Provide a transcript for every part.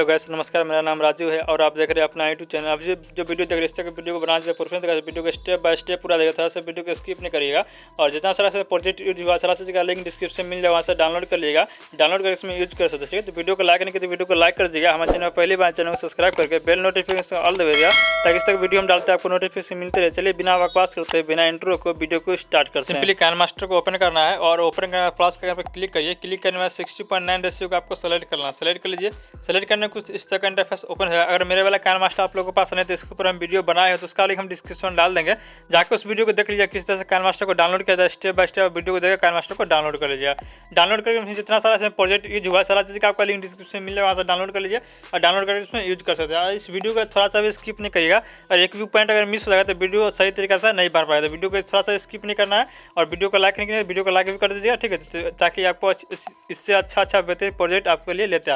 Gas नमस्कार, मेरा नाम राजू है और आप देख रहे हैं अपना यूट्यूब चैनल। आप जो वीडियो देख रहे हैं इस तरह वीडियो को बनाने से प्रेफरेंस वीडियो को स्टेप बाय स्टेप पूरा देखा, थोड़ा सा वीडियो को स्किप नहीं करिएगा। और जितना सारा से प्रोजेक्ट यूज हुआ सारा से जगह लिंक डिस्क्रिप्शन मिल जाए, वहाँ से डाउनलोड कर लीजिएगा। डाउनलोड करके इसमें यूज कर सकते हैं। ठीक है, तो वीडियो को लाइक नहीं किया तो वीडियो को लाइक कर दीजिएगा। हमारे चैनल पहली बार चैनल को सब्सक्राइब करके बेल नोटिफिकेशन ऑल दबाइएगा, ताकि इस तक वीडियो हम डालते हैं आपको नोटिफिकेशन मिलते रहे। चलिए बिना बकवास करते हैं, बिना इंट्रो को वीडियो को स्टार्ट करते हैं। सिंपली काइन मास्टर को ओपन करना है और ओपन करना प्लस का पर क्लिक करिए। क्लिक करने में 60.9 रेशियो को आपको सेलेक्ट करना है। सेलेक्ट कर लीजिए। सेलेक्ट करने कुछ इस तरह का इंटरफेस ओपन है। अगर मेरे वाला काइन मास्टर आप लोगों के पास नहीं तो इसके ऊपर हम वीडियो बनाए हैं, तो उसका लिंक हम डिस्क्रिप्शन में डाल देंगे। जाकर उस वीडियो को देख लीजिए किस तरह से काइन मास्टर को डाउनलोड किया जाए। स्टेप बाय स्टेप वीडियो को देखकर काइन मास्टर को डाउनलोड कर लीजिए। डाउनलोड करके जितना सारा प्रोजेक्ट यूज हुआ सारा चीज़ का आपका लिंक डिस्क्रिप्शन में मिल जाए, वहाँ से डाउनलोड कर लीजिए और डाउनलोड करके उसमें यूज कर सकते हैं। इस वीडियो का थोड़ा सा भी स्किप नहीं करिएगा, और एक भी पॉइंट अगर मिस हो जाएगा तो वीडियो सही तरीके से नहीं बन पाएगा। तो वीडियो को थोड़ा सा स्किप नहीं करना है और वीडियो को लाइक नहीं करना है, वीडियो को लाइक भी कर दीजिएगा। ठीक है, ताकि आपको इससे अच्छा बेहतरीन प्रोजेक्ट आपके लिए लेके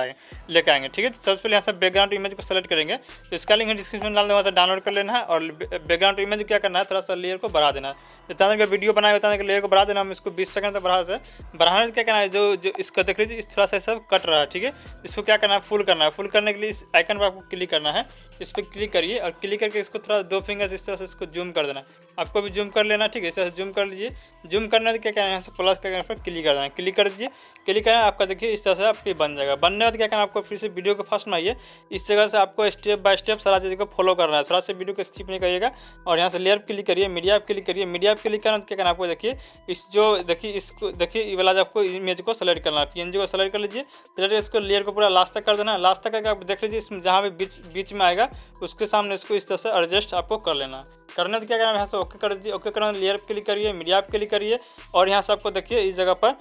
आएंगे। ठीक है, तो सबसे पहले यहाँ से बैकग्राउंड इमेज को सेलेक्ट करेंगे। तो इसका लिंक डिस्क्रिप्शन में डाल दें, वहाँ से डाउनलोड कर लेना है। और बैकग्राउंड इमेज क्या करना है, थोड़ा सा लेयर को बढ़ा देना है। जितना देर का वीडियो बनाए उतना देर लेयर को बढ़ा देना। हम इसको 20 सेकंड तक बढ़ा देते हैं। बढ़ाने से क्या करना है, जो इसको देख लीजिए इस थोड़ा सा सब कट रहा है। ठीक है, इसको क्या करना है, फुल करना है। फुल करने के लिए इस आइकन पर आपको क्लिक करना है। इस पर क्लिक करिए और क्लिक करके इसको थोड़ा 2 फिंगर इस तरह से इसको जूम कर देना। आपको भी जूम कर लेना। ठीक है, इस तरह से जूम कर लीजिए। जूम करने से क्या करना है, यहाँ से प्लस का आइकन पर क्लिक कर देना। क्लिक कर दीजिए। क्लिक करना आपका देखिए इस तरह से आपकी बन जाएगा। बनने के बाद क्या करना है, आपको फिर से वीडियो को फर्स्ट में आइए। इस जगह से आपको स्टेप बाय स्टेप सारा चीज़ को फॉलो करना है। थोड़ा सा वीडियो को स्किप नहीं करिएगा। और यहाँ से लेयर पर क्लिक करिए, मीडिया पर क्लिक करिए। मीडिया पर क्लिक करना क्या करना आपको देखिए इसको देखिए ये वाला आपको इमेज को सेलेक्ट करना है। पीएनजी को सेलेक्ट कर लीजिए। सेलेक्ट इसको लेयर को पूरा लास्ट तक कर देना। लास्ट तक करके आप देख लीजिए इसमें जहाँ भी बीच में आएगा उसके सामने इसको इस तरह से एडजस्ट आपको कर लेना। करने तो क्या करना है, यहाँ से ओके कर दीजिए। ओके करना लेयर पर क्लिक करिए, मीडिया पर क्लिक करिए। और यहाँ से आपको देखिए इस जगह पर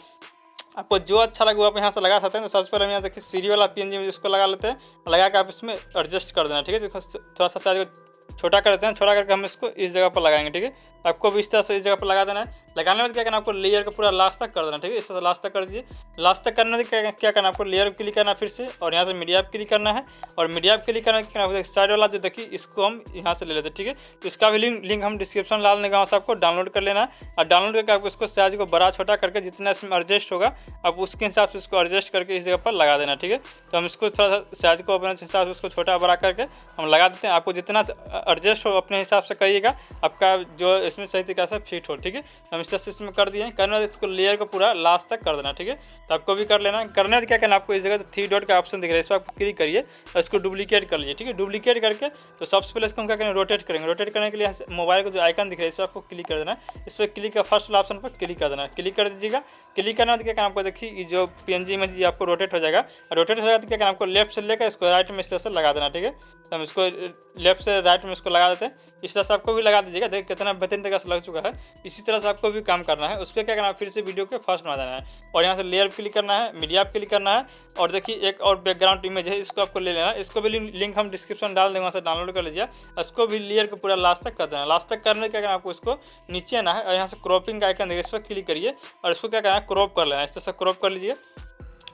आपको जो अच्छा लगे वो आप यहाँ से लगा सकते हैं। तो सबसे पहले हम यहाँ देखिए सीरी वाला पीएनजी में इसको लगा लेते हैं। लगा के आप इसमें एडजस्ट कर देना। ठीक है, थोड़ा सा साइज को छोटा कर देते हैं। छोटा करके हम इसको इस जगह पर लगाएंगे। ठीक है, आपको भी इस तरह से इस जगह पर लगा देना है। लगाने में क्या करना आपको लेयर को पूरा लास्ट तक कर देना। ठीक है, इस तरह से लास्ट तक कर दीजिए। लास्ट तक करने से क्या करना आपको लेयर पर क्लिक करना फिर से, और यहाँ से मीडिया पर क्लिक करना है। और मीडिया पर क्लिक करना क्या साइड वाला जो देखिए इसको हम यहाँ से ले लेते हैं। ठीक है, तो इसका भी लिंक हम डिस्क्रिप्शन डाल देंगे, वहाँ से आपको डाउनलोड कर लेना है। और डाउनलोड करके आपको इसको साइज को बड़ा छोटा करके जितना इसमें एडजस्ट होगा आप उसके हिसाब से इसको एडजस्ट करके इस जगह पर लगा देना। ठीक है, तो हम इसको थोड़ा सा साइज को अपने हिसाब से उसको छोटा बड़ा करके हम लगा देते हैं। आपको जितना एडजस्ट हो अपने हिसाब से करिएगा, आपका जो इसमें सही तरीके से फिट हो। ठीक है, हम इस तरह से इसमें कर दिए। करना इसको लेयर को पूरा लास्ट तक कर देना। ठीक है, तो आपको भी कर लेना। करने से क्या करना आपको इस जगह 3 डॉट का ऑप्शन दिख रहा है, इस पर आपको क्लिक करिए और इसको डुप्लीकेट कर लीजिए। ठीक है, डुप्लीकेट करके तो सबसे पहले इसको हम क्या करेंगे, रोटेट करेंगे। रोटेट करने के लिए मोबाइल को जो आइकन दिख रहा है इस पर आपको क्लिक कर देना। इस पर क्लिक का फर्स्ट वाला ऑप्शन पर क्लिक कर देना। क्लिक कर दीजिएगा। क्लिक करना तो क्या करना आपको देखिए ये जो पीएनजी इमेज आपको रोटेट हो जाएगा। रोटेट हो जाएगा तो क्या करना आपको लेफ्ट से लेकर इसको राइट में इस तरह से लगा देना। ठीक है, तो हम इसको लेफ्ट से राइट में इसको लगा देते हैं। इस तरह से आपको भी लगा दीजिएगा। देखिए कितना बेहतरीन तरीके से लग चुका है। इसी तरह से आपको भी काम करना है। उस पर क्या करना है, फिर से वीडियो के फर्स्ट में आ जाना है और यहाँ से लेयर क्लिक करना है, मीडिया पर क्लिक करना है। और देखिए एक और बैकग्राउंड इमेज है, इसको आपको ले लेना है। इसको भी लिंक हम डिस्क्रिप्शन डाल देंगे, वहाँ से डाउनलोड कर लीजिए। इसको भी लेयर को पूरा लास्ट तक कर देना। लास्ट तक करने क्या करना आपको इसको नीचे आना है और यहाँ से क्रॉपिंग का आइकन देखिए इस पर क्लिक करिए और इसको क्या करना है, क्रॉप कर लेना है। इस तरह से क्रॉप कर लीजिए।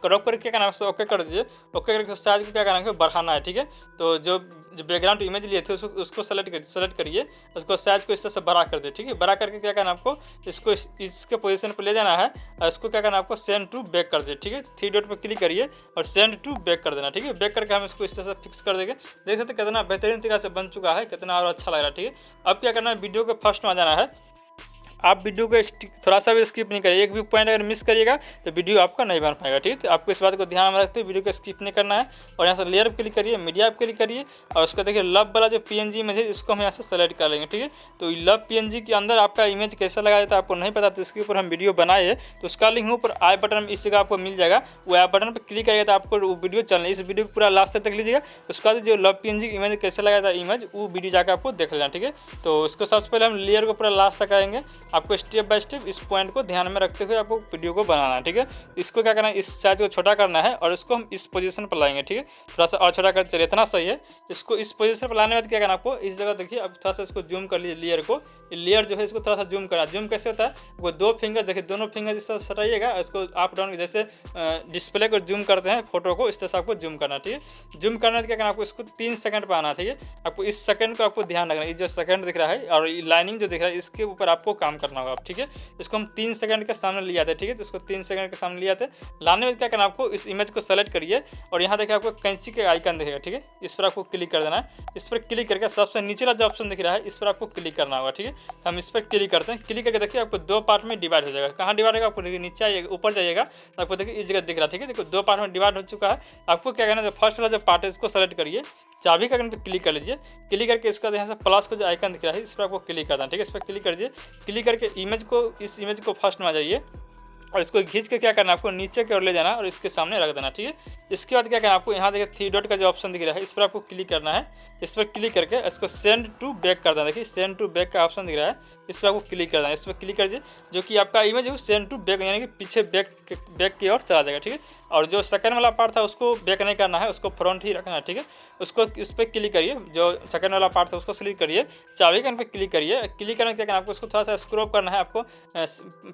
क्रॉप करके क्या करना है, ओके कर दीजिए। ओके करके साइज को क्या करना है, बढ़ाना है। ठीक है, तो जो बैकग्राउंड इमेज लिए थे उसको सेलेक्ट करिए। उसको साइज को इस तरह से बड़ा कर दे। ठीक है, बड़ा करके क्या करना आपको इसको इसके पोजीशन पर ले जाना है और इसको क्या करना आपको सेंड टू बैक कर दे। ठीक है, 3 डॉट पर क्लिक करिए और सेंड टू बैक कर देना। ठीक है, बैक करके हम इसको इस तरह से फिक्स कर देंगे। देख सकते कितना बेहतरीन तरीके से बन चुका है, कितना और अच्छा लग रहा है। ठीक है, अब क्या करना है, वीडियो के फर्स्ट में आ जाना है। आप वीडियो को थोड़ा सा भी स्किप नहीं करिए। एक भी पॉइंट अगर मिस करिएगा तो वीडियो आपका नहीं बन पाएगा। ठीक है, तो आपको इस बात को ध्यान में रखते हुए वीडियो को स्किप नहीं करना है। और यहाँ से लेयर पर क्लिक करिए, मीडिया पर क्लिक करिए और उसको देखिए लव वाला जो पीएनजी इमेज है इसको हम यहाँ से सेलेक्ट कर लेंगे। ठीक है, तो लव पीएनजी के अंदर आपका इमेज कैसे लगाया जाता है आपको नहीं पता, तो इसके ऊपर हम वीडियो बनाए हैं। तो उसका लिंक ऊपर आई बटन इस जगह आपको मिल जाएगा। वो आई बटन पर क्लिक करिएगा तो आपको वो वीडियो चलना है। इस वीडियो को पूरा लास्ट तक देख लीजिएगा। उसके बाद जो लव पीएनजी इमेज कैसे लगाया जाता है इमेज वो वीडियो जाकर आपको देख लेना। ठीक है, तो उसको सबसे पहले हम लेयर को पूरा लास्ट तक आएंगे। आपको स्टेप बाय स्टेप इस पॉइंट को ध्यान में रखते हुए आपको वीडियो को बनाना है। ठीक है, इसको क्या करना है, इस साइज को छोटा करना है और इसको हम इस पोजीशन पर लाएंगे। ठीक है, थोड़ा सा और छोटा कर चलिए, इतना सही है। इसको इस पोजीशन पर लाने के बाद क्या करना आपको इस जगह देखिए, अब थोड़ा सा इसको जूम कर लीजिए। लेयर को लेयर जो है इसको थोड़ा सा जूम करना। जूम कैसे होता है, वो 2 फिंगर देखिए, दोनों फिंगर इस तरह सटाइएगा। इसको अप डाउन जैसे डिस्प्ले को जूम करते हैं फोटो को, इस तरह से आपको जूम करना। ठीक है, जूम करने क्या करना आपको इसको 3 सेकंड पर आना। ठीक है, आपको इस सेकंड को आपको ध्यान रखना। ये जो सेकंड दिख रहा है और लाइनिंग जो दिख रहा है इसके ऊपर आपको काम करना होगा, ठीक है। इसको हम 3 सेकंड के सामने ले आते हैं, ठीक है। तो इसको 3 सेकंड के सामने ले आते हैं। लाने में क्या करना है आपको, इस इमेज को सेलेक्ट करिए और यहाँ देखिए आपको कैंची के आइकन दिखेगा, ठीक है। इस पर आपको क्लिक कर देना है। इस पर क्लिक करके सबसे नीचे वाला जो ऑप्शन दिख रहा है इस पर आपको क्लिक करना होगा, ठीक है। तो हम इस पर क्लिक करते हैं। क्लिक करके देखिए आपको 2 पार्ट में डिवाइड हो जाएगा। कहाँ डिवाइड होगा आपको देखिए, नीचे आइएगा, ऊपर जाइएगा तो आपको देखिए इस जगह दिख रहा है, ठीक है। देखो 2 पार्ट में डिवाइड हो चुका है। आपको क्या करना है, जो फर्स्ट वाला जो पार्ट है इसको सेलेक्ट करिए, चाबी का आइकन पर क्लिक कर लीजिए। क्लिक करके इसका यहाँ से प्लस को जो आइकन दिख रहा है इस पर आपको क्लिक करना है, ठीक है। इस पर क्लिक करिए। क्लिक करके इस इमेज को फर्स्ट में आ जाइए और इसको खींच के क्या करना है आपको नीचे की ओर ले जाना और इसके सामने रख देना, ठीक है। इसके बाद क्या करना है आपको, यहाँ देखिए 3 डॉट का जो ऑप्शन दिख रहा है इस पर आपको क्लिक करना है। इस पर क्लिक करके इसको सेंड टू बैक कर देना। देखिए सेंड टू बैक का ऑप्शन दिख रहा है, इस पर आपको क्लिक करना है। इस पर क्लिक करिए, जो कि आपका इमेज है सेंड टू बैक यानी कि पीछे बैक की ओर चला जाएगा, ठीक है। और जो सेकंड वाला पार्ट था उसको बैक नहीं करना है, उसको फ्रंट ही रखना है, ठीक है। उसको इस पर क्लिक करिए, जो सेकंड वाला पार्ट था उसको सिलेक्ट करिए, चाबी का पर क्लिक करिए। क्लिक करने के क्या करना है आपको, उसको थोड़ा सा स्क्रॉल करना है। आपको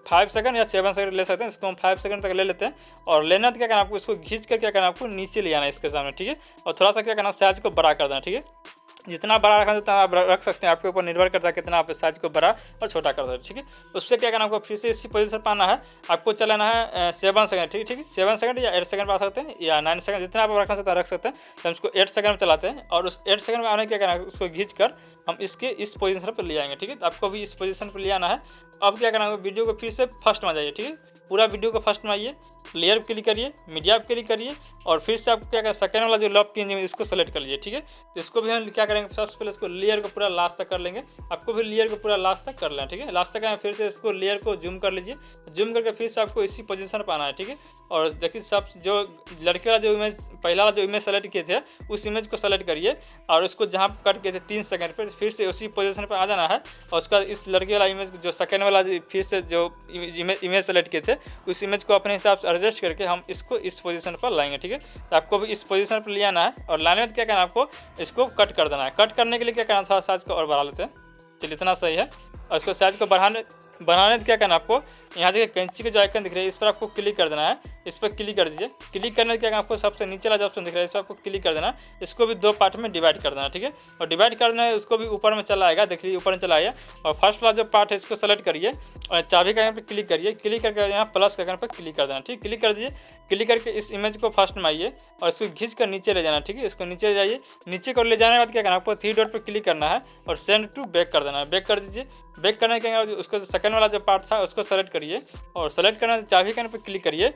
5 सेकंड या 7 सेकंड ले सकते हैं। इसको हम 5 सेकंड तक ले लेते हैं। और लेना तो क्या करना है आपको, इसको खींच कर क्या करना है आपको नीचे ले आना है इसके सामने, ठीक है। और थोड़ा सा क्या करना है, साइज को बड़ा कर देना, ठीक है। जितना बड़ा रखना उतना आप रख सकते हैं, आपके ऊपर निर्भर करता है कितना आप साइज को बड़ा और छोटा कर सकते हैं, ठीक है। उससे क्या करना आपको, फिर से इसी पोजीशन पर आना है। आपको चलाना है 7 सेकंड, ठीक है। 7 सेकंड या 8 सेकंड पर आ सकते हैं या 9 सेकंड, जितना आप रखना चाहते हैं रख सकते हैं। तो हम इसको 8 सेकंड में चलाते हैं और उस 8 सेकंड में आने क्या करना है, उसको खींच कर हम इसके इस पोजीशन पर ले आएंगे, ठीक है। तो आपको भी इस पोजीशन पर ले आना है। अब क्या करना है, वीडियो को फिर से फर्स्ट में आ जाइए, ठीक है। पूरा वीडियो को फर्स्ट में आइए, लेयर पर क्लिक करिए, मीडिया पर क्लिक करिए और फिर से आपको क्या करें, सेकंड वाला जो लॉक की है इसको सेलेक्ट कर लीजिए, ठीक है। तो इसको भी हम क्या करेंगे, सबसे पहले इसको लेयर को पूरा लास्ट तक कर लेंगे। आपको भी लेयर को पूरा लास्ट तक कर लेना, ठीक है। लास्ट तक आए फिर से इसको लेयर को जूम कर लीजिए। जूम करके फिर से आपको इसी पोजीशन पर आना है, ठीक है। और देखिए सब जो लड़के वाला जो इमेज पहला वाला जो इमेज सेलेक्ट किए थे उस इमेज को सेलेक्ट करिए और उसको जहाँ कट किए थे 3 सेकंड पर फिर से उसी पोजीशन पर आ जाना है। और उसका इस लड़के वाला इमेज जो सेकंड वाला जो फिर से जो इमेज सेलेक्ट किए थे उस इमेज को अपने हिसाब से एडजस्ट करके हम इसको इस पोजीशन पर लाएंगे, ठीक है। तो आपको भी इस पोजीशन पर ले आना है और लाने में क्या करना है आपको, इसको कट कर देना है। कट करने के लिए क्या करना, थोड़ा साइज को और बढ़ा लेते हैं, चलिए इतना सही है। और इसको साइज को बढ़ाने क्या करना है आपको, यहाँ देखिए कैंची के जो आइकन दिख रही है इस पर आपको क्लिक कर देना है। इस पर क्लिक कर दीजिए। क्लिक करने के क्या आपको सबसे नीचे वाला जो ऑप्शन दिख रहा है इस पर आपको क्लिक कर देना। इसको भी 2 पार्ट में डिवाइड कर देना, ठीक है। और डिवाइड करना है उसको भी ऊपर में चला आएगा, देखिए ऊपर में चला आएगा। और फर्स्ट वाला जो पार्ट है इसको सेलेक्ट करिए और चाबी का यहाँ पर क्लिक करिए। क्लिक करके यहाँ प्लस के आइकन पर क्लिक कर देना, ठीक। क्लिक कर दीजिए। क्लिक करके इस इमेज को फर्स्ट में आइए और इसको खींच कर नीचे ले जाना, ठीक है। इसको नीचे ले जाइए। नीचे को ले जाने के बाद क्या करना आपको 3 डॉट पर क्लिक करना है और सेंड टू बैक कर देना है। बैक कर दीजिए। बैक करने के बाद उसको सेकंड वाला जो पार्ट था उसको सेलेक्ट करिए और सेलेक्ट करना चाबी के पर क्लिक करिए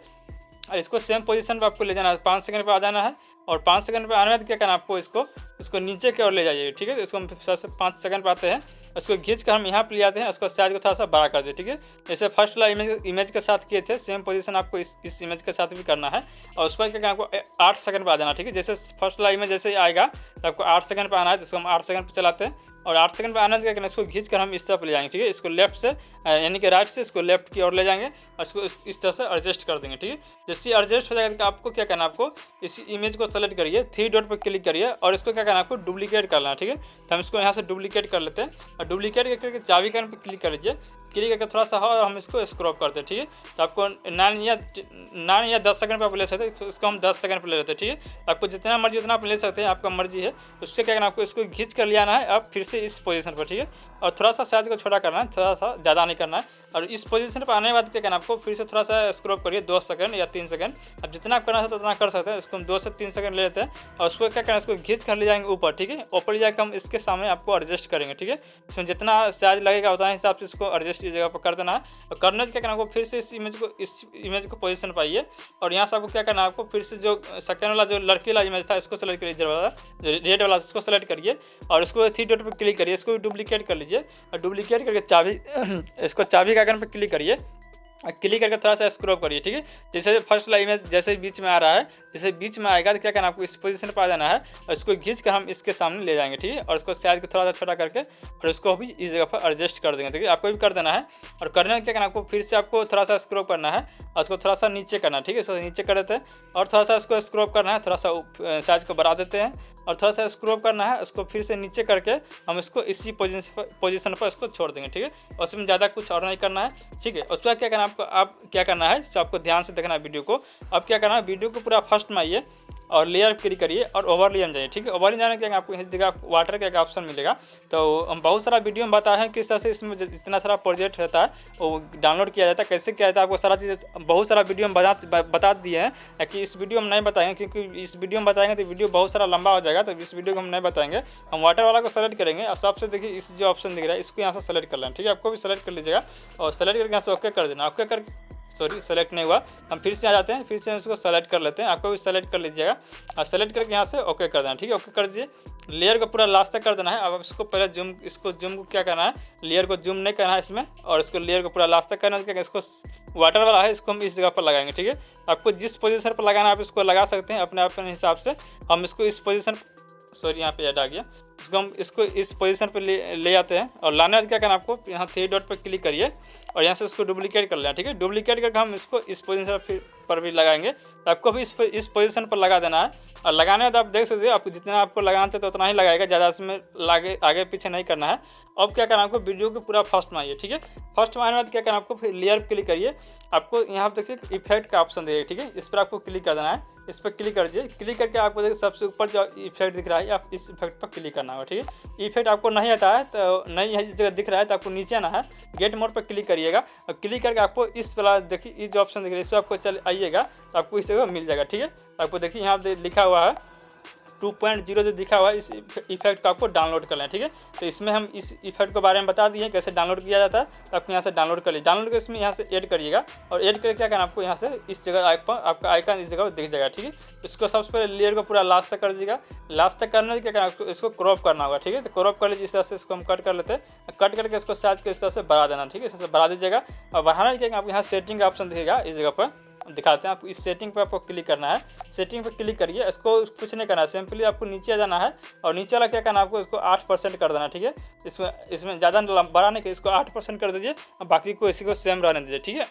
और इसको सेम पोजीशन पर आपको ले जाना है। 5 सेकंड पर आ जाना है और 5 सेकंड पर आने में क्या करना आपको, इसको नीचे की ओर ले जाइए, ठीक है। इसको हम सबसे 5 सेकंड पर आते हैं। उसको खींच कर हम यहाँ पर ले आते हैं। उसको साइज को थोड़ा सा बड़ा कर दे, ठीक है। जैसे फर्स्ट वाला इमेज के साथ किए थे सेम पोजीशन आपको इस इमेज के साथ भी करना है। और उस पर क्या करना आपको 8 सेकंड पर आ जाना, ठीक है। जैसे फर्स्ट वाला इमेज जैसे आएगा तो आपको 8 सेकंड पर आना है। तो इसको हम 8 सेकंड पर चलाते हैं और 8 सेकंड पर आने क्या करना, इसको खींच कर हम इस तरफ ले जाएंगे, ठीक है। इसको लेफ्ट से यानी कि राइट से इसको लेफ्ट की ओर ले जाएंगे और इसको इस तरह से एडजस्ट कर देंगे, ठीक है। जैसे एडजस्ट हो जाएगा तो आपको क्या करना, आपको इस इमेज को सेलेक्ट करिए, 3 डॉट पर क्लिक करिए और इसको क्या करना आपको डुप्लीकेट कर लेना, ठीक है। तो हम इसको यहाँ से डुप्लीकेट कर लेते हैं और डुप्लीकेट करके चाबी का पर क्लिक कर लीजिए। क्लिक करके थोड़ा सा और हम इसको स्क्रॉप करते हैं, ठीक है। तो आपको 9 या 10 सेकंड पर आप ले सकते हैं। तो इसको हम 10 सेकंड पर ले लेते हैं, ठीक है। आपको जितना मर्जी उतना आप ले सकते हैं, आपका मर्जी है। उससे क्या करना आपको, इसको खींच कर ले आना है अब फिर से इस पोजीशन पर, ठीक है। और थोड़ा सा साइज को छोटा करना है, थोड़ा सा ज़्यादा नहीं करना है। और इस पोजीशन पर आने के बाद क्या करना आपको, फिर से थोड़ा सा स्क्रॉप करिए 2 सेकंड या 3 सेकंड। अब जितना आप करना है उतना कर सकते हैं। इसको हम 2 से 3 सेकंड ले लेते हैं और उसको क्या करना है, इसको खींच कर ले जाएंगे ऊपर, ठीक है। ऊपर ले जाकर हम इसके सामने आपको एडजस्ट करेंगे, ठीक है। इसमें जितना साइज लगेगा उतना हिसाब से इसको एडजस्ट इस जगह पर कर देना है। और करने क्या करना आपको, फिर से इस इमेज को पोजीशन पर आइए और यहाँ से आपको क्या करना है, आपको फिर से जो सेकंड वाला जो लड़की वाला इमेज था इसको सेलेक्ट करिए, जो रेड वाला इसको सेलेक्ट करिए और इसको 3 डॉट पर क्लिक करिए। इसको भी डुप्लीकेट कर लीजिए और डुप्लीकेट करके इसको चाबी का आइकन पर क्लिक करिए। क्लिक करके थोड़ा सा स्क्रॉल करिए, ठीक है। जैसे फर्स्ट वाला इमेज जैसे बीच में आ रहा है, जैसे बीच में आएगा तो क्या करना आपको इस पोजीशन पर आ जाना है और इसको खींच कर हम इसके सामने ले जाएंगे, ठीक है। और इसको साइज को थोड़ा सा छोटा करके और इसको भी इस जगह पर एडजस्ट कर देंगे, ठीक है। आपको भी कर देना है। और करने में क्या करना आपको, फिर से आपको थोड़ा सा स्क्रॉल करना है और उसको थोड़ा सा नीचे करना है, ठीक है। इसको नीचे कर देते हैं और थोड़ा सा इसको स्क्रॉल करना है, थोड़ा सा साइज को बढ़ा देते हैं और थोड़ा सा स्क्रॉल करना है। उसको फिर से नीचे करके हम इसको इसी पोजीशन पर इसको छोड़ देंगे, ठीक है। और उसमें ज़्यादा कुछ और नहीं करना है, ठीक है। उसके बाद क्या करना है आपको, आप क्या करना है तो आपको ध्यान से देखना है वीडियो को। अब क्या करना है, वीडियो को पूरा फर्स्ट में आइए और लेयर क्लिक करिए और ओवरले जाइए। ठीक है, ओवरले जाने के आपको इस जगह वाटर का एक ऑप्शन मिलेगा। तो हम बहुत सारा वीडियो में बताए हैं किस तरह से इसमें जितना सारा प्रोजेक्ट रहता है वो डाउनलोड किया जाता है, कैसे किया जाता है, आपको सारा चीज़ बहुत सारा वीडियो में बता दिए हैं कि इस वीडियो में नहीं बताएंगे, क्योंकि इस वीडियो में बताएंगे तो वीडियो बहुत सारा लंबा हो जाएगा। तो इस वीडियो को हम नहीं बताएंगे, हम वाटर वाला को सेलेक्ट करेंगे और सबसे देखिए इस जो ऑप्शन दिख रहा है इसको यहाँ से सेलेक्ट कर लेना। ठीक है, आपको भी सेलेक्ट कर लीजिएगा और सेलेक्ट करके यहाँ से ओके कर देना। ओके कर सेलेक्ट नहीं हुआ, हम फिर से आ जाते हैं, फिर से इसको सेलेक्ट कर लेते हैं। आपको भी सेलेक्ट कर लीजिएगा और सेलेक्ट करके यहाँ से ओके कर देना। ठीक है, ओके कर दीजिए। लेयर को पूरा लास्ट तक कर देना है। अब इसको पहले जूम को क्या करना है, लेयर को जूम नहीं करना है इसमें, और इसको लेयर को पूरा लास्ट तक करना है। इसको वाटर वाला है, इसको हम इस जगह पर लगाएंगे। ठीक है, आपको जिस पोजीशन पर लगाना है आप इसको लगा सकते हैं अपने हिसाब से। हम इसको इस पोजीशन, सॉरी यहाँ पे ऐड आ गया, इसको इस पोजीशन पे ले आते हैं और लाने बाद क्या करना आपको, यहाँ 3 डॉट पर क्लिक करिए और यहाँ से इसको डुप्लीकेट कर लेना। ठीक है, डुप्लीकेट करके हम इसको इस पोजीशन पर भी लगाएंगे। तो आपको भी इस पोजीशन पर लगा देना है और लगाने बाद आप देख सकते हैं आपको जितना आपको लगाना चाहिए तो उतना ही लगाएगा, ज़्यादा इसमें आगे पीछे नहीं करना है। अब क्या करना आपको, वीडियो के पूरा फर्स्ट में आइए। ठीक है, फर्स्ट में आने बाद क्या करना आपको, फिर लेयर पर क्लिक करिए। आपको यहाँ पर देखिए इफेक्ट का ऑप्शन देगा। ठीक है, इस पर आपको क्लिक कर देना है, इस पर क्लिक कर दीजिए। क्लिक करके आपको देखिए सबसे ऊपर जो इफेक्ट दिख रहा है आप इस इफेक्ट पर क्लिक करना होगा। ठीक है, इफेक्ट आपको नहीं आता है तो नहीं है, इस जगह दिख रहा है तो आपको नीचे आना है, गेट मोड पर क्लिक करिएगा और क्लिक करके आपको इस वाला देखिए ये जो ऑप्शन दिख रहा है इस पर आपको चल आइएगा तो आपको इस जगह मिल जाएगा। ठीक है, आपको देखिए यहाँ पे लिखा हुआ है 2.0 जो दिखा हुआ है, इस इफेक्ट को आपको डाउनलोड कर लें। ठीक है, तो इसमें हम इस इफेक्ट के बारे में बता दिए कैसे डाउनलोड किया जाता है, तो आपको यहाँ से डाउनलोड कर लीजिए। डाउनलोड कर इसमें यहाँ से ऐड करिएगा और ऐड करके क्या करना आपको, यहाँ से इस जगह आपका आइकन इस जगह दिख जाएगा। ठीक है, इसको सबसे पहले लेयर को पूरा लास्ट तक कर दीजिएगा। लास्ट तक करने से क्या करना आपको, इसको क्रॉप करना होगा। ठीक है, तो क्रॉप कर लीजिए। इस तरह से इसको हम कट कर लेते हैं, कट करके इसको साइज को इस तरह से बढ़ा देना। ठीक है, इस तरह से बढ़ा दीजिएगा और बढ़ाने के आपको यहाँ सेटिंग का ऑप्शन दिखेगा, इस जगह पर दिखाते हैं आपको। इस सेटिंग पे आपको क्लिक करना है, सेटिंग पे क्लिक करिए। इसको कुछ नहीं करना है, सिंपली आपको नीचे जाना है और नीचे वाला क्या करना है आपको, इसको 8% कर देना। ठीक है, इसमें ज़्यादा बड़ा नहीं, इसको 8% कर दीजिए और बाकी को इसी को सेम रहने दीजिए। ठीक है,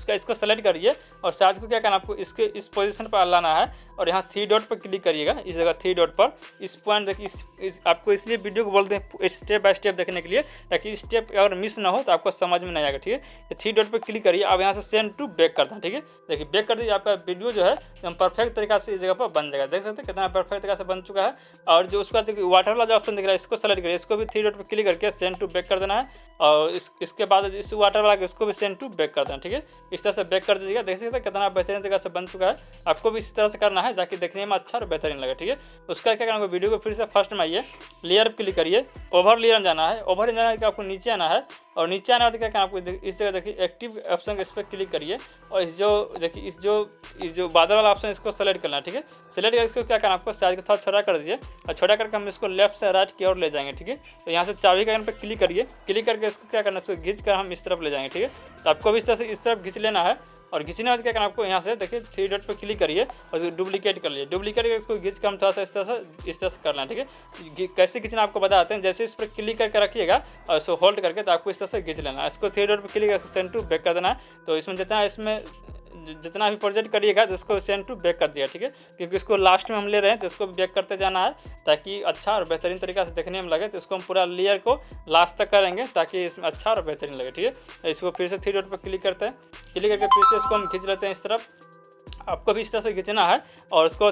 इसको सेलेक्ट करिए और साइज को क्या करना आपको इसके इस पोजीशन पर लाना है और यहाँ 3 डॉट पर क्लिक करिएगा। इस जगह 3 डॉट पर इस पॉइंट देखिए, आपको इसलिए वीडियो को बोलते हैं स्टेप बाय स्टेप देखने के लिए, ताकि स्टेप अगर मिस ना हो तो आपको समझ में नहीं आएगा। ठीक है, तो 3 डॉट पर क्लिक करिए। अब यहाँ से सेंड टू बैक करते हैं। ठीक है, देखिए बैक कर दीजिए, आपका वीडियो जो है एकदम परफेक्ट तरीका से इस जगह पर बन जाएगा। देख सकते हैं कितना परफेक्ट तरीका से बन चुका है। और जो उसका वाटर वाला जो ऑप्शन दिख रहा है इसको सेलेक्ट करिए, इसको भी 3 डॉट पर क्लिक करके सेंड टू बैक कर देना है और इसके बाद इस वाटर वाला इसको भी सेंड टू बैक कर देना। ठीक है, इस तरह से बैक कर दीजिएगा। देख सकते हैं कितना बेहतरीन तरीके से बन चुका है। आपको भी इस तरह से करना है ताकि देखने में अच्छा और बेहतरीन लगे। ठीक है, उसका क्या करना है, वीडियो को फिर से फर्स्ट में आइए, लेयर पर क्लिक करिए, ओवर लेयर जाना है। ओवर जाना है कि आपको नीचे आना है और नीचे आने बाद क्या करना आपको, इस जगह देखिए एक्टिव ऑप्शन इस पर क्लिक करिए और इस जो बादल वाला ऑप्शन इसको सेलेक्ट करना है। ठीक है, सेलेक्ट करके इसको क्या करना आपको, साइज को थोड़ा छोटा कर दीजिए और छोटा करके हम इसको लेफ्ट से राइट की ओर ले जाएंगे। ठीक है, तो यहाँ से चाबी का पर क्लिक करिए, क्लिक करके इसको क्या करना है, इसको खींच कर हम इस तरफ ले जाएंगे। ठीक है, तो आपको भी इस तरह से इस तरफ खींच लेना है और खींचने बाद क्या करना आपको, यहाँ से देखिए 3 डॉट पर क्लिक करिए और इसको डुप्लीकेट कर लिए। डुप्लीकेट करके इसको खींच कर हम थोड़ा सा इस तरह से करना है। ठीक है, कैसे खींचना आपको बताते हैं। जैसे इस पर क्लिक करके रखिएगा और इसको होल्ड करके तो आपको इस तरह से खींच लेना है। इसको 3 डॉट पर क्लिक करके सेंड टू बैक कर देना है। तो इसमें जितना भी प्रोजेक्ट करिएगा तो इसको सेंड टू बैक कर दिया। ठीक है, क्योंकि इसको लास्ट में हम ले रहे हैं तो इसको बैक करते जाना है ताकि अच्छा और बेहतरीन तरीका से देखने में लगे। तो इसको हम पूरा लेयर को लास्ट तक करेंगे ताकि इसमें अच्छा और बेहतरीन लगे। ठीक है, इसको फिर से 3 डॉट पर क्लिक करते हैं, क्लिक करके फिर से इसको हम खींच लेते हैं इस तरफ। आपको भी इस तरह से खींचना है और इसको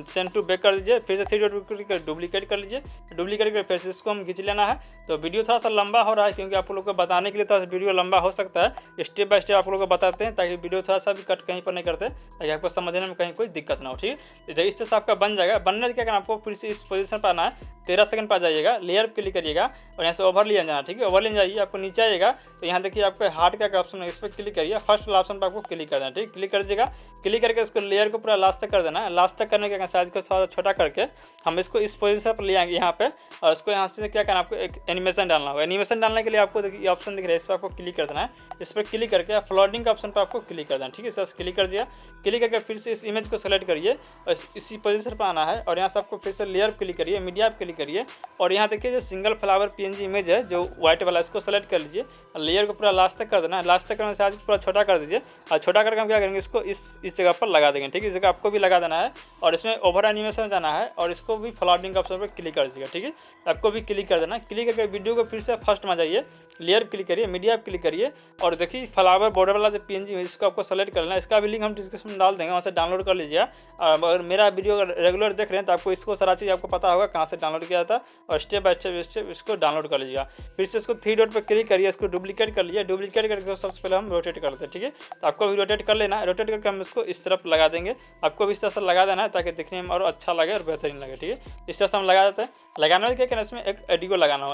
सेंड टू बैक कर दीजिए। फिर से 3 डॉट पर क्लिक कर डुप्लीकेट कर लीजिए, डुप्लीकेट कर फिर से इसको हम खींच लेना है। तो वीडियो थोड़ा सा लंबा हो रहा है क्योंकि आप लोग को बताने के लिए थोड़ा सा वीडियो लंबा हो सकता है। स्टेप बाय स्टेप आप लोग को बताते हैं ताकि वीडियो थोड़ा सा भी कट कहीं पर नहीं करते, ताकि आपको समझने में कहीं कोई दिक्कत ना हो। ठीक है, तो इस तरह से आपका बन जाएगा। बनने से क्या करना आपको, फिर से इस पोजीशन पर आना है, 13 सेकंड पर आ जाइएगा, लेयर पर क्लिक करिएगा और यहाँ से ओवरले जाना। ठीक है, ओवरले जाइए, आपको नीचे आइएगा तो यहाँ देखिए आपको हार्ट का ऑप्शन है, इस पर क्लिक करिए। फर्स्ट वाला ऑप्शन पर आपको क्लिक कर देना। ठीक है, क्लिक कर दीजिएगा, क्लिक करके इसको लेयर को पूरा लास्ट तक कर देना है। लास्ट तक करने के साइज को थोड़ा छोटा करके हम इसको इस पोजीशन पर ले आएंगे यहाँ पे और इसको यहाँ से क्या करना आपको, एक एनिमेशन डालना होगा। एनिमेशन डालने के लिए आपको देखिए ऑप्शन दिख रहा है, इस पर आपको क्लिक कर देना है। इस पर क्लिक करके फ्लोटिंग का ऑप्शन पर आपको क्लिक कर देना। ठीक है, सर क्लिक कर दिया, क्लिक करके फिर से इस इमेज को सेलेक्ट करिए और इसी पोजीशन पर आना है और यहाँ से आपको फिर से लेयर पर क्लिक करिए, मीडिया पर क्लिक करिए और यहाँ देखिए जो सिंगल फ्लावर PNG इमेज है जो व्हाइट वाला, इसको सेलेक्ट कर लीजिए और लेयर को पूरा लास्ट तक कर देना है। लास्ट तक करने से आज पूरा छोटा कर दीजिए और छोटा करके हम क्या करेंगे, इसको इस जगह पर लगा देंगे। ठीक है, इस जगह आपको भी लगा देना है और इसमें इसमें ओवर एनिमेशन में जाना है और इसको भी फ्लाउटिंग का ऑप्शन पर क्लिक कर दीजिएगा। ठीक है, आपको भी क्लिक कर देना है। क्लिक करके वीडियो को फिर से फर्स्ट में जाइए, लेयर क्लिक करिए, मीडिया पे क्लिक करिए और देखिए फ्लावर बॉर्डर वाला जो PNG है इसको आपको सेलेक्ट करना है। इसका भी लिंक हम डिस्क्रिप्शन में डाल देंगे, वहाँ से डाउनलोड कर लीजिए। अगर मेरा वीडियो अगर रेगुलर देख रहे हैं तो आपको इसको सारा चीज़ आपको पता होगा कहाँ से डाउनलोड किया जाता है और स्टेप बाय स्टेप इसको डाउनलोड कर लीजिएगा। फिर से इसको 3 डॉट पर क्लिक करिए, इसको डुप्लीकेट कर लीजिए। डुप्लीकेट करके सबसे पहले हम रोटेट करते हैं। ठीक है, तो आपको भी रोटेट कर लेना है। रोटेट करके हम इसको इस तरफ लगा देंगे। आपको भी इस तरह से लगा देना है ताकि दिखने में और अच्छा लगे और बेहतरीन लगे। ठीक है, इस तरह से हम लगा देते हैं। लगाने में क्या करना है, इसमें एक एडियो लगाना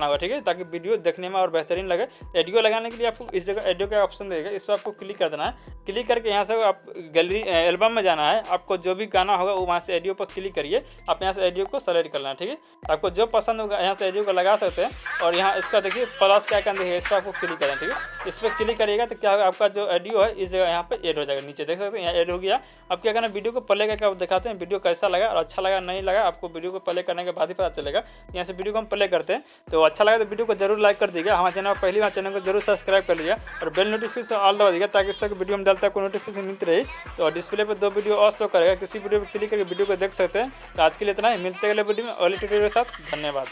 होगा। ठीक है, ताकि वीडियो देखने में और बेहतरीन लगे। एडियो लगाने के लिए आपको इस जगह एडियो का ऑप्शन देगा, इस पर आपको क्लिक कर देना है। क्लिक करके यहाँ से आप गैलरी एल्बम में जाना है। आपको जो भी गाना होगा वो वहाँ से एडियो पर क्लिक करिए। आप यहाँ से एडियो को सेलेक्ट करना है। ठीक है, आपको जो पसंद होगा यहाँ से एडियो को लगा सकते हैं। और यहाँ इसका देखिए प्लस क्या आइकन देखिए, इस पर आपको क्लिक करना है। ठीक है, इस पर क्लिक करिएगा तो क्या होगा, आपका जो ऑडियो है इस जगह यहाँ पे ऐड हो जाएगा। नीचे देख सकते हैं यहाँ ऐड हो गया। अब क्या करना है, वीडियो को प्ले करके आप दिखाते हैं वीडियो कैसा लगा और अच्छा लगा नहीं लगा। आपको वीडियो को प्ले करने के बाद ही पता चलेगा। यहाँ से वीडियो को हम प्ले करते हैं, तो अच्छा लगा तो वीडियो को जरूर लाइक कर दीजिएगा। हमारे चैनल पहली बार चैनल को जरूर सब्सक्राइब कर लीजिए और बेल नोटिफिकेशन ऑल दबा दीजिएगा ताकि इस तरह की वीडियो हम डालते हैं आपको नोटिफिकेशन मिलती रही। तो डिस्प्ले पर 2 वीडियो और शो करेगा, किसी वीडियो पर क्लिक करके वीडियो को देख सकते हैं। तो आज के लिए इतना ही, मिलते हैं अगले वीडियो में अगले ट्यूटोरियल के साथ। धन्यवाद।